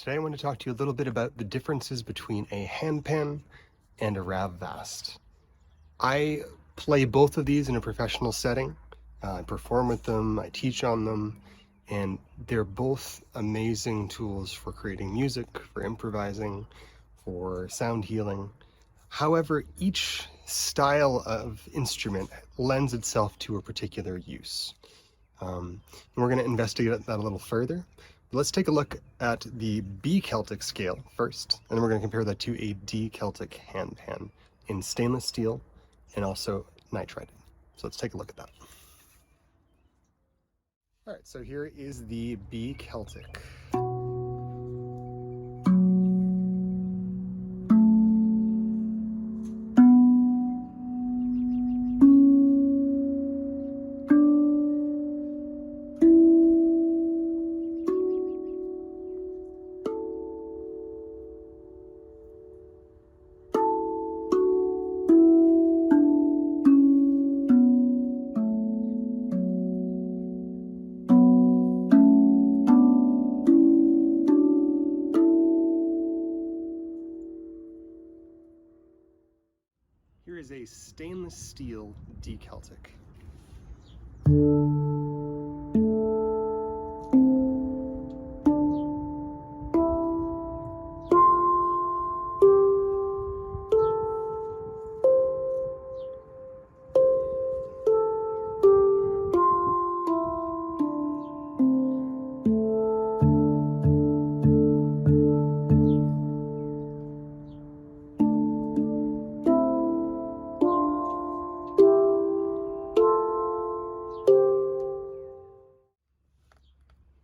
Today I want to talk to you a little bit about the differences between a handpan and a Rav Vast. I play both of these in a professional setting. I perform with them, I teach on them, and they're both amazing tools for creating music, for improvising, for sound healing. However, each style of instrument lends itself to a particular use. And we're going to investigate that a little further. Let's take a look at the B Celtic scale first, and then we're going to compare that to a D Celtic handpan in stainless steel and also nitrided. So let's take a look at that. All right, so here is the B Celtic. Here is a stainless steel D Celtic.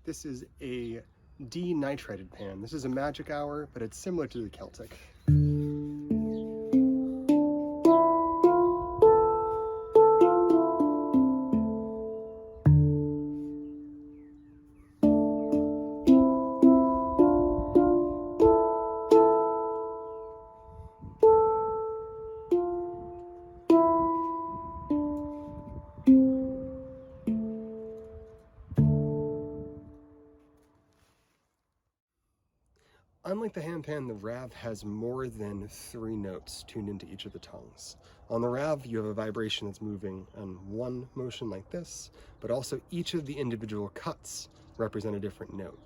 This is a D-nitrided pan. This is a magic hour, but it's similar to the Celtic. Unlike the handpan, the Rav has more than 3 notes tuned into each of the tongues. On the Rav, you have a vibration that's moving on one motion like this, but also each of the individual cuts represent a different note.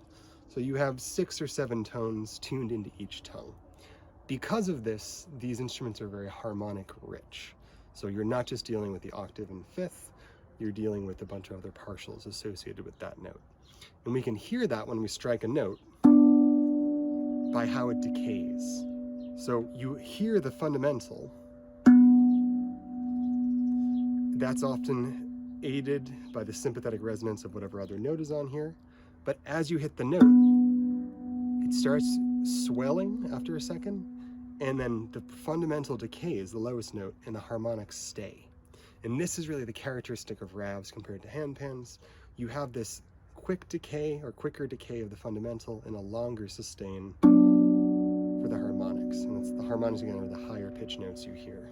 So you have 6 or 7 tones tuned into each tongue. Because of this, these instruments are very harmonic rich. So you're not just dealing with the octave and fifth, you're dealing with a bunch of other partials associated with that note. And we can hear that when we strike a note by how it decays. So you hear the fundamental. That's often aided by the sympathetic resonance of whatever other note is on here. But as you hit the note, it starts swelling after a second, and then the fundamental decays, the lowest note, and the harmonics stay. And this is really the characteristic of Ravs compared to handpans. You have this quick decay or quicker decay of the fundamental and a longer sustain for the harmonics. And it's the harmonics again are the higher pitch notes you hear.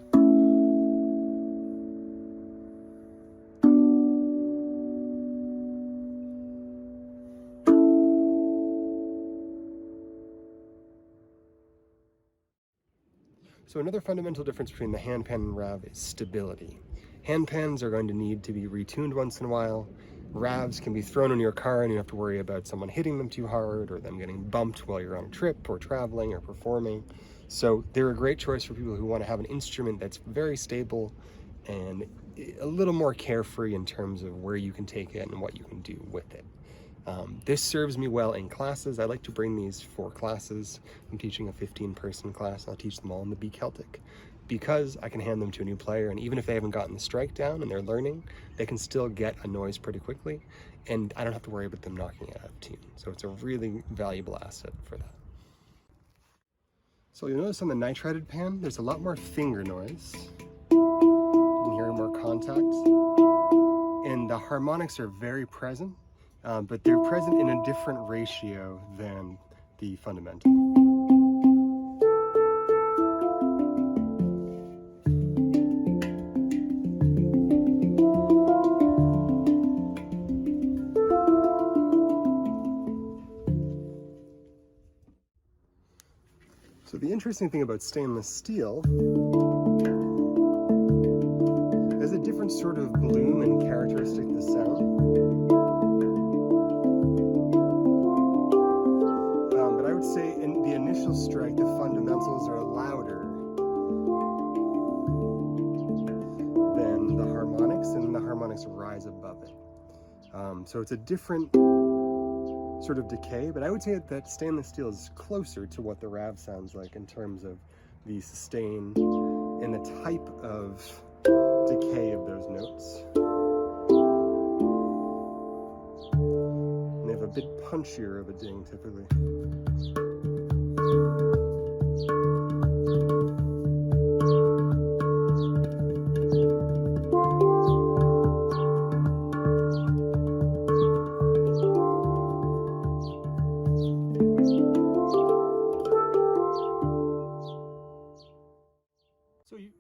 So another fundamental difference between the handpan and Rav is stability. Handpans are going to need to be retuned once in a while. Ravs can be thrown in your car and you have to worry about someone hitting them too hard or them getting bumped while you're on a trip or traveling or performing. So they're a great choice for people who want to have an instrument that's very stable and a little more carefree in terms of where you can take it and what you can do with it. This serves me well in classes. I like to bring these for classes. I'm teaching a 15-person class. I'll teach them all in the B Celtic, because I can hand them to a new player, and even if they haven't gotten the strike down and they're learning, they can still get a noise pretty quickly, and I don't have to worry about them knocking it out of tune. So it's a really valuable asset for that. So you'll notice on the nitrided pan, there's a lot more finger noise. You can hear more contact. And the harmonics are very present, but they're present in a different ratio than the fundamental. interesting thing about stainless steel is a different sort of bloom and characteristic of the sound. But I would say in the initial strike, the fundamentals are louder than the harmonics, and the harmonics rise above it. So it's a different sort of decay, but I would say that stainless steel is closer to what the Rav sounds like in terms of the sustain and the type of decay of those notes. And they have a bit punchier of a ding typically.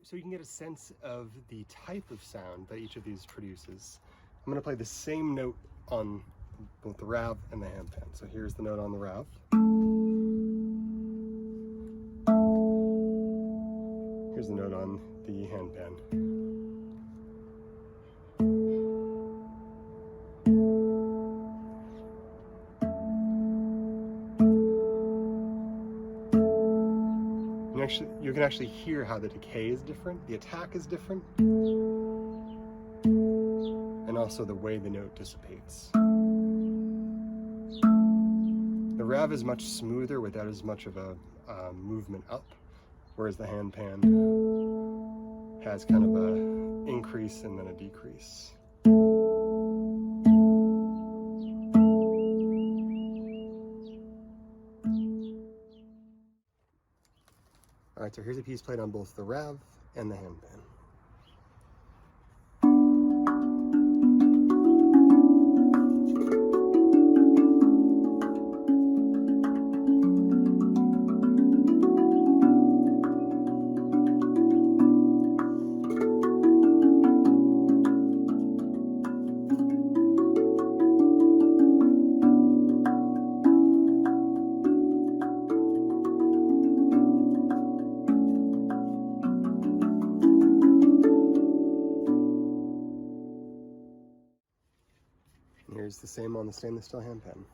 So you can get a sense of the type of sound that each of these produces. I'm going to play the same note on both the Rav and the handpan. So here's the note on the Rav. Here's the note on the handpan. You can actually hear how the decay is different, the attack is different, and also the way the note dissipates. The Rav is much smoother without as much of a movement up, whereas the handpan has kind of an increase and then a decrease. All right, so here's a piece played on both the Rav and the handpan. Here's the same on the stainless steel handpan.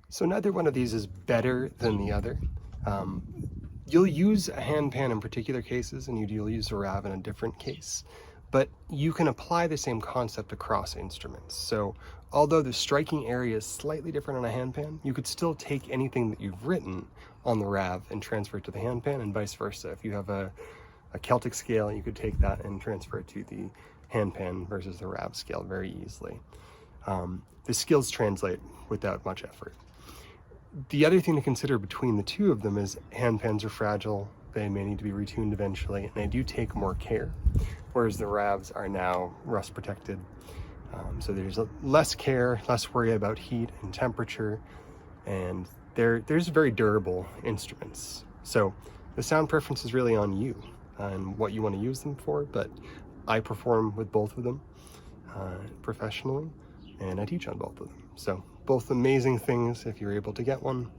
So neither one of these is better than the other. You'll use a handpan in particular cases, and you'll use a Rav in a different case. But you can apply the same concept across instruments. So although the striking area is slightly different on a handpan, you could still take anything that you've written on the Rav and transfer it to the handpan, and vice versa. If you have a Celtic scale, you could take that and transfer it to the handpan versus the Rav scale very easily. The skills translate without much effort. The other thing to consider between the two of them is handpans are fragile, they may need to be retuned eventually, and they do take more care, whereas the Ravs are now rust protected. So there's less care, less worry about heat and temperature, and there's very durable instruments. So the sound preference is really on you and what you want to use them for, but I perform with both of them professionally, and I teach on both of them. So both amazing things if you're able to get one,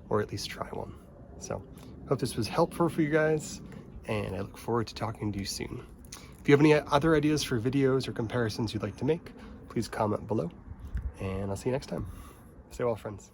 or at least try one. So hope this was helpful for you guys, and I look forward to talking to you soon. If you have any other ideas for videos or comparisons you'd like to make, please comment below, and I'll see you next time. Stay well, friends.